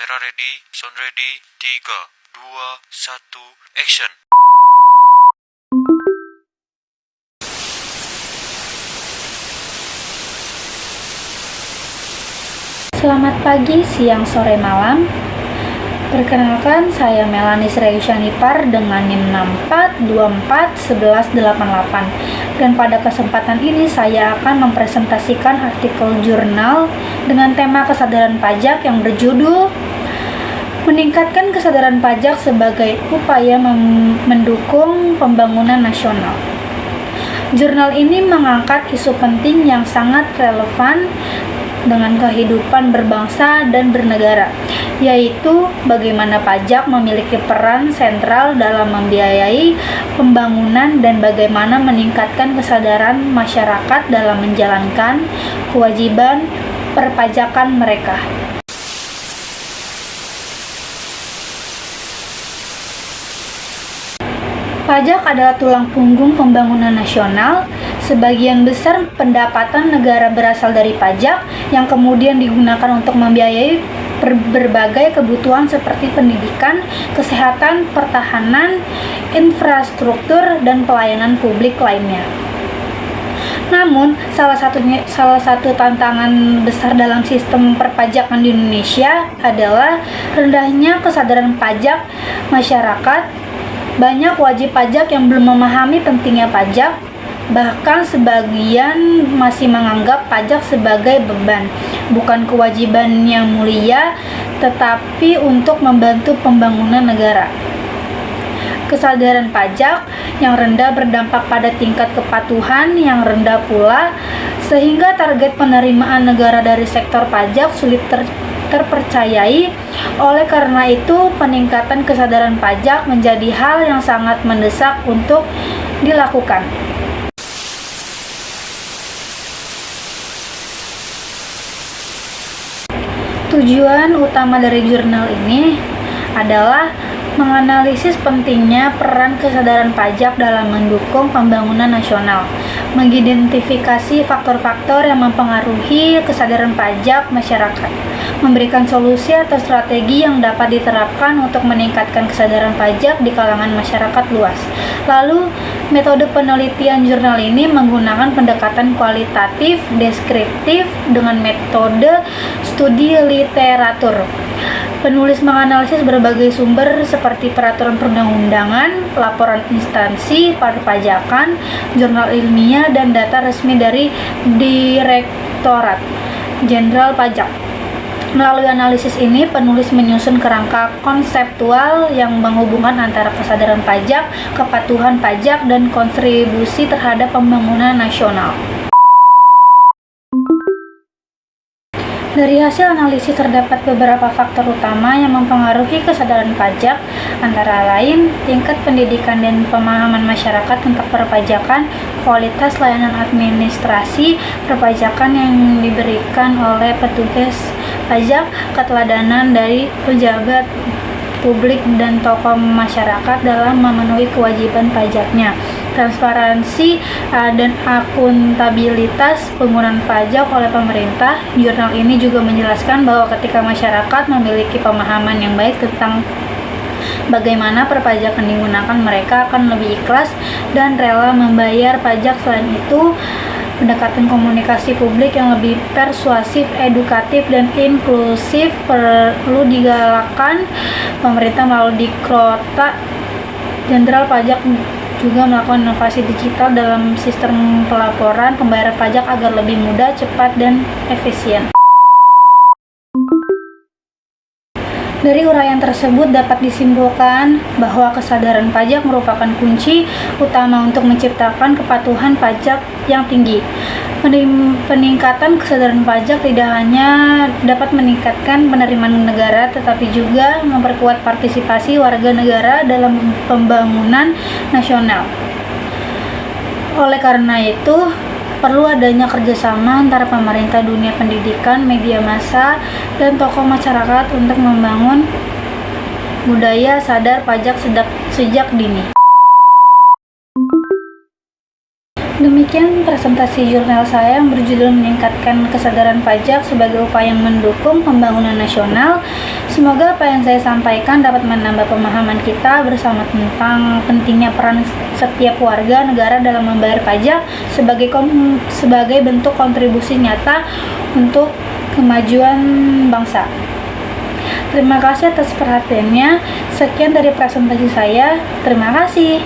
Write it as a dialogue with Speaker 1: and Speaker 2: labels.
Speaker 1: Kamera ready, sound ready, 3, 2, 1, action.
Speaker 2: Selamat pagi, siang, sore, malam. Perkenalkan, saya Melanie Sreyusyanipar dengan NIM 64241188. Dan pada kesempatan ini saya akan mempresentasikan artikel jurnal dengan tema kesadaran pajak yang berjudul Meningkatkan Kesadaran Pajak sebagai Upaya Mendukung Pembangunan Nasional. Jurnal ini mengangkat isu penting yang sangat relevan dengan kehidupan berbangsa dan bernegara, yaitu bagaimana pajak memiliki peran sentral dalam membiayai pembangunan dan bagaimana meningkatkan kesadaran masyarakat dalam menjalankan kewajiban perpajakan mereka. Pajak adalah tulang punggung pembangunan nasional. Sebagian besar pendapatan negara berasal dari pajak yang kemudian digunakan untuk membiayai berbagai kebutuhan seperti pendidikan, kesehatan, pertahanan, infrastruktur, dan pelayanan publik lainnya. Namun, salah satu tantangan besar dalam sistem perpajakan di Indonesia adalah rendahnya kesadaran pajak masyarakat. Banyak wajib pajak yang belum memahami pentingnya pajak, bahkan sebagian masih menganggap pajak sebagai beban, bukan kewajiban yang mulia, tetapi untuk membantu pembangunan negara. Kesadaran pajak yang rendah berdampak pada tingkat kepatuhan yang rendah pula, sehingga target penerimaan negara dari sektor pajak sulit terpercayai. Oleh karena itu, peningkatan kesadaran pajak menjadi hal yang sangat mendesak untuk dilakukan. Tujuan utama dari jurnal ini adalah menganalisis pentingnya peran kesadaran pajak dalam mendukung pembangunan nasional, mengidentifikasi faktor-faktor yang mempengaruhi kesadaran pajak masyarakat, memberikan solusi atau strategi yang dapat diterapkan untuk meningkatkan kesadaran pajak di kalangan masyarakat luas. Lalu, metode penelitian jurnal ini menggunakan pendekatan kualitatif, deskriptif dengan metode studi literatur. Penulis menganalisis berbagai sumber seperti peraturan perundang-undangan, laporan instansi perpajakan, jurnal ilmiah, dan data resmi dari Direktorat Jenderal Pajak. Melalui analisis ini, penulis menyusun kerangka konseptual yang menghubungkan antara kesadaran pajak, kepatuhan pajak, dan kontribusi terhadap pembangunan nasional. Dari hasil analisis terdapat beberapa faktor utama yang mempengaruhi kesadaran pajak, antara lain tingkat pendidikan dan pemahaman masyarakat tentang perpajakan, kualitas layanan administrasi perpajakan yang diberikan oleh petugas pajak, keteladanan dari pejabat publik dan tokoh masyarakat dalam memenuhi kewajiban pajaknya, transparansi dan akuntabilitas penggunaan pajak oleh pemerintah. Jurnal ini juga menjelaskan bahwa ketika masyarakat memiliki pemahaman yang baik tentang bagaimana perpajakan digunakan, mereka akan lebih ikhlas dan rela membayar pajak. Selain itu, pendekatan komunikasi publik yang lebih persuasif, edukatif, dan inklusif perlu digalakkan. Pemerintah melalui Direktorat Jenderal Pajak juga melakukan inovasi digital dalam sistem pelaporan pembayaran pajak agar lebih mudah, cepat, dan efisien. Dari uraian tersebut dapat disimpulkan bahwa kesadaran pajak merupakan kunci utama untuk menciptakan kepatuhan pajak yang tinggi. Peningkatan kesadaran pajak tidak hanya dapat meningkatkan penerimaan negara, tetapi juga memperkuat partisipasi warga negara dalam pembangunan nasional. Oleh karena itu, perlu adanya kerjasama antara pemerintah, dunia pendidikan, media massa, dan tokoh masyarakat untuk membangun budaya sadar pajak sejak dini. Demikian presentasi jurnal saya yang berjudul meningkatkan kesadaran pajak sebagai upaya mendukung pembangunan nasional. Semoga apa yang saya sampaikan dapat menambah pemahaman kita bersama tentang pentingnya peran setiap warga negara dalam membayar pajak sebagai bentuk kontribusi nyata untuk kemajuan bangsa. Terima kasih atas perhatiannya. Sekian dari presentasi saya. Terima kasih.